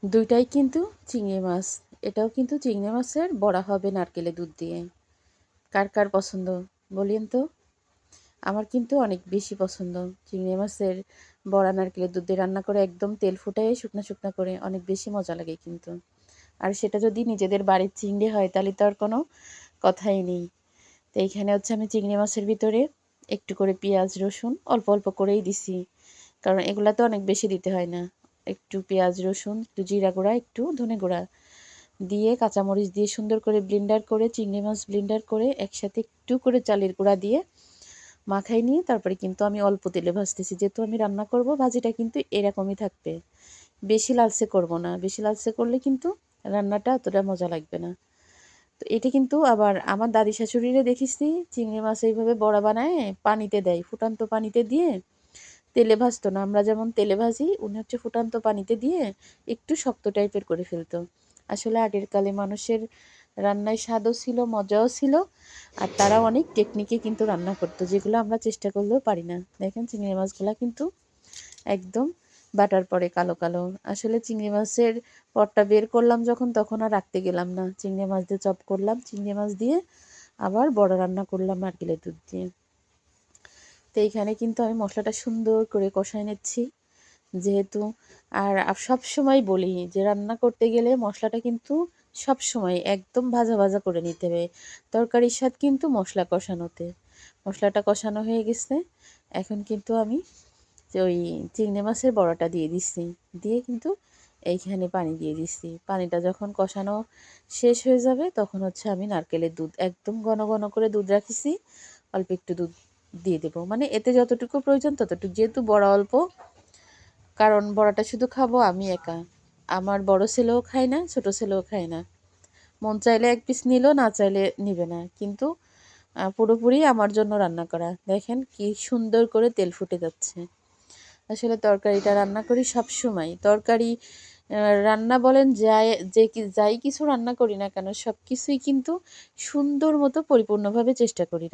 দুইটাই কিন্তু চিংড়ি মাছ। এটাও কিন্তু চিংড়ি মাছের বড়া হবে নারকেলের দুধ দিয়ে। কার কার পছন্দ বলিন তো? আমার কিন্তু অনেক বেশি পছন্দ চিংড়ি মাছের বড়া নারকেলের দুধ দিয়ে রান্না করে, একদম তেল ফুটায় শুকনা শুকনা করে, অনেক বেশি মজা লাগে কিন্তু। আর সেটা যদি নিজেদের বাড়ির চিংড়ি হয় তাহলে তো আর কোনো কথাই নেই। তো এইখানে হচ্ছে আমি চিংড়ি মাছের ভিতরে একটু করে পেঁয়াজ রসুন অল্প অল্প করেই দিছি, কারণ এগুলা তো অনেক বেশি দিতে হয় না। একটু পেঁয়াজ রসুন, একটু জিরা গুঁড়া, একটু ধনে গুঁড়া দিয়ে কাঁচামরিচ দিয়ে সুন্দর করে ব্লেন্ডার করে, চিংড়ি মাছ ব্লেন্ডার করে একসাথে একটু করে চালের গুঁড়া দিয়ে মাখাই নিয়ে তারপরে কিন্তু আমি অল্প তেলে ভাজতেছি। যেহেতু আমি রান্না করব, ভাজিটা কিন্তু এরকমই থাকবে, বেশি লালচে করব না। বেশি লালচে করলে কিন্তু রান্নাটা অতটা মজা লাগবে না। তো এটা কিন্তু আবার আমার দাদি শাশুড়িরে দেখিছি চিংড়ি মাছ এইভাবে বড়া বানায় পানিতে দেয়, ফুটান্ত পানিতে দিয়ে। তেলে ভাজতো না, আমরা যেমন তেলে ভাজি, উনি হচ্ছে ফুটান্ত পানিতে দিয়ে একটু শক্ত টাইপের করে ফেলতো। আসলে আগের কালে মানুষের রান্নায় স্বাদও ছিল, মজাও ছিল, আর তারা অনেক টেকনিকে কিন্তু রান্না করতো, যেগুলো আমরা চেষ্টা করলেও পারি না। দেখেন চিংড়ি মাছগুলো কিন্তু একদম বাটার পরে কালো কালো। আসলে চিংড়ি মাছের পরটা বের করলাম যখন, তখন আর রাখতে গেলাম না, চিংড়ি মাছ দিয়ে চপ করলাম, চিংড়ি মাছ দিয়ে আবার বড় রান্না করলাম নারকেলের দুধ দিয়ে। তো এইখানে কিন্তু আমি মশলাটা সুন্দর করে কষাই নিচ্ছি, যেহেতু আর সব সময় বলি যে রান্না করতে গেলে মশলাটা কিন্তু সব সময় একদম ভাজা ভাজা করে নিতে হবে। তরকারির স্বাদ কিন্তু মশলা কষানোতে। মশলাটা কষানো হয়ে গেছে, এখন কিন্তু আমি ওই চিংড়ি মাছের বড়াটা দিয়ে দিচ্ছি, দিয়ে কিন্তু এইখানে পানি দিয়ে দিচ্ছি। পানিটা যখন কষানো শেষ হয়ে যাবে তখন হচ্ছে আমি নারকেলের দুধ একদম ঘন ঘন করে দুধ রাখিছি, অল্প একটু দুধ দিয়ে দেবো, মানে এতে যতটুকু প্রয়োজন ততটুকু, যেহেতু বড়া অল্প, কারণ বড়াটা শুধু খাবো আমি একা, আমার বড় ছেলেও খায় না, ছোট ছেলেও খায় না। মন চাইলে এক পিস নিল, না চাইলে নিবে না, কিন্তু পুরোপুরি আমার জন্য রান্না করা। দেখেন কি সুন্দর করে তেল ফুটে যাচ্ছে। আসলে তরকারিটা রান্না করি সব সময়, তরকারি রান্না বলেন, যাই কিছু রান্না করি না কেন, সব কিছুই কিন্তু সুন্দর মতো পরিপূর্ণভাবে চেষ্টা করি।